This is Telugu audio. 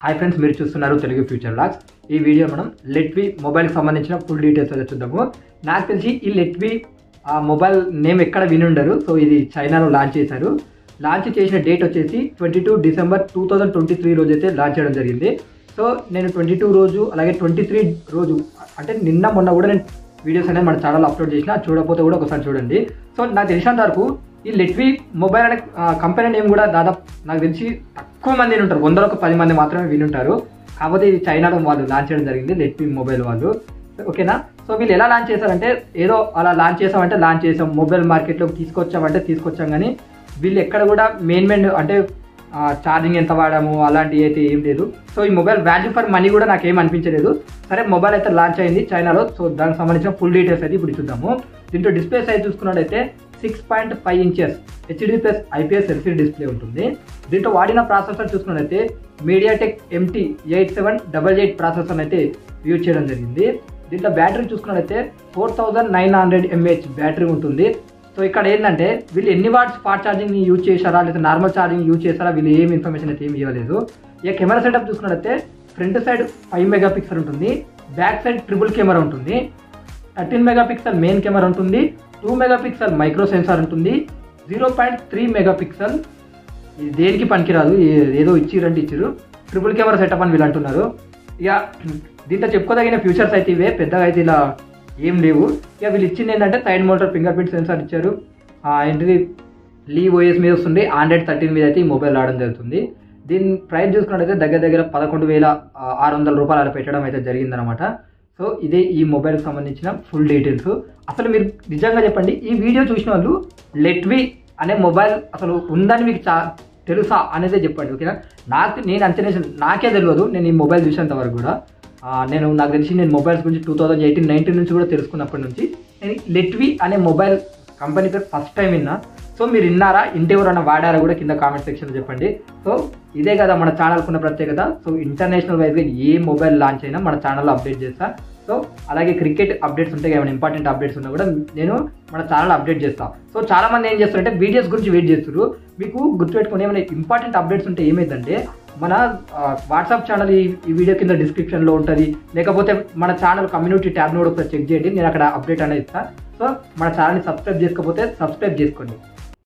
హాయ్ ఫ్రెండ్స్, మీరు చూస్తున్నారు తెలుగు ఫ్యూచర్ వ్లాగ్స్. ఈ వీడియో మనం లెట్వి మొబైల్కి సంబంధించిన ఫుల్ డీటెయిల్స్ అయితే చూద్దాము. నాకు తెలిసి ఈ లెట్వి మొబైల్ నేమ్ ఎక్కడ వినుండరు. సో ఇది చైనాలో లాంచ్ చేశారు. లాంచ్ చేసిన డేట్ వచ్చేసి 22 డిసెంబర్ 2023 రోజు అయితే లాంచ్ చేయడం జరిగింది. సో నేను 22 రోజు అలాగే 23 రోజు అంటే నిన్న మొన్న కూడా నేను వీడియోస్ అనేది మన ఛానల్ అప్లోడ్ చేసిన, చూడకపోతే కూడా ఒకసారి చూడండి. సో నాకు తెలిసినంత వరకు ఈ లెట్వి మొబైల్ అనే కంపెనీ నేమ్ కూడా దాదాపు నాకు తెలిసి తక్కువ మంది ఉంటారు, 100కు 10 మంది మాత్రమే వినుంటారు. కాకపోతే ఇది చైనాలో వాళ్ళు లాంచ్ చేయడం జరిగింది, లెట్వి మొబైల్ వాళ్ళు. ఓకేనా. సో వీళ్ళు ఎలా లాంచ్ చేశారంటే ఏదో అలా లాంచ్ చేసామంటే లాంచ్ చేసాం, మొబైల్ మార్కెట్లోకి తీసుకొచ్చామంటే తీసుకొచ్చాం. కానీ వీళ్ళు ఎక్కడ కూడా మెయిన్ అంటే ఛార్జింగ్ ఎంత వాడాము అలాంటివి అయితే ఏం లేదు. సో ఈ మొబైల్ వాల్యూ ఫర్ మనీ కూడా నాకు ఏం అనిపించలేదు. సరే, మొబైల్ అయితే లాంచ్ అయింది చైనాలో. సో దానికి సంబంధించిన ఫుల్ డీటెయిల్స్ అయితే ఇప్పుడు చూద్దాము. దీంట్లో డిస్ప్లే సైజ్ చూసుకున్నట్టయితే 6.5 inches HD plus IPS LCD display ఉంటుంది. దీంట్లో వాడిన ప్రాసెసర్ చూసుకున్నట్టయితే మీడియాటెక్ MT 8788 ప్రాసెసర్ అయితే యూజ్ చేయడం జరిగింది. దీంట్లో బ్యాటరీ చూసుకున్నట్టయితే 4900 mAh బ్యాటరీ ఉంటుంది. సో ఇక్కడ ఏంటంటే వీళ్ళు ఎన్ని వాట్స్ ఫాస్ట్ ఛార్జింగ్ యూజ్ చేశారా లేదా నార్మల్ ఛార్జింగ్ యూజ్ చేశారా వీళ్ళు ఏం ఇన్ఫర్మేషన్ అయితే ఏమి ఇవ్వలేదు. ఇక కెమెరా సెటప్ చూసుకున్నట్టయితే ఫ్రంట్ సైడ్ 5 మెగాపిక్సెల్ ఉంటుంది, బ్యాక్ సైడ్ ట్రిపుల్ కెమెరా ఉంటుంది, 13 మెగాపిక్సెల్ మెయిన్ కెమెరా ఉంటుంది, 2 మెగాపిక్సెల్ మైక్రో సెన్సార్ ఉంటుంది, 0.3 మెగాపిక్సెల్ ఇది దేనికి పనికిరాదు, ఏదో ఇచ్చిర్రు ట్రిపుల్ కెమెరా సెటప్ అని వీళ్ళు అంటున్నారు. ఇక దీంట్లో చెప్పుకోదగిన ఫ్యూచర్స్ అయితే ఇవే, పెద్దగా అయితే ఇలా ఏం లేవు. ఇక వీళ్ళు ఇచ్చింది ఏంటంటే side motor finger print censor ఇచ్చారు. ఏంటిది లీవ్ OS మీద వస్తుంది, Android 13 మీద అయితే ఈ మొబైల్ రావడం జరుగుతుంది. దీని ప్రైస్ చూసుకున్నట్టయితే దగ్గర 11,600 రూపాయలు అలా పెట్టడం అయితే జరిగిందనమాట. సో ఇదే ఈ మొబైల్కి సంబంధించిన ఫుల్ డీటెయిల్స్. అసలు మీరు నిజంగా చెప్పండి, ఈ వీడియో చూసిన వాళ్ళు లెట్వి అనే మొబైల్ అసలు ఉందని మీకు తెలుసా అనేదే చెప్పండి. ఓకేనా. నేను అంచనా నాకే తెలియదు, నేను ఈ మొబైల్ చూసేంత వరకు కూడా. నాకు తెలిసి నేను మొబైల్స్ గురించి 2018-19 నుంచి కూడా తెలుసుకున్నప్పటి నుంచి నేను లెట్వి అనే మొబైల్ కంపెనీ పేరు ఫస్ట్ టైం విన్నా. సో మీరు విన్నారా, ఇంటెవరన్నా వాడారా కూడా కింద కామెంట్ సెక్షన్లో చెప్పండి. సో ఇదే కదా మన ఛానల్కి ఉన్న ప్రత్యేకత. సో ఇంటర్నేషనల్ వైజ్గా ఏ మొబైల్ లాంచ్ అయినా మన ఛానల్లో అప్డేట్ చేస్తా. సో అలాగే క్రికెట్ అప్డేట్స్ ఉంటాయి, ఏమైనా ఇంపార్టెంట్ అప్డేట్స్ ఉన్నా కూడా నేను మన ఛానల్ అప్డేట్ చేస్తాను. సో చాలామంది ఏం చేస్తారంటే వీడియోస్ గురించి వెయిట్ చేస్తారు. మీకు గుర్తుపెట్టుకుని ఏమైనా ఇంపార్టెంట్ అప్డేట్స్ ఉంటే ఏమైందంటే మన వాట్సాప్ ఛానల్ ఈ వీడియో కింద డిస్క్రిప్షన్లో ఉంటుంది, లేకపోతే మన ఛానల్ కమ్యూనిటీ ట్యాబ్ను కూడా చెక్ చేయండి, నేను అక్కడ అప్డేట్ అనేది ఇస్తాను. సో మన ఛానల్ని సబ్స్క్రైబ్ చేసుకోకపోతే సబ్స్క్రైబ్ చేసుకోండి.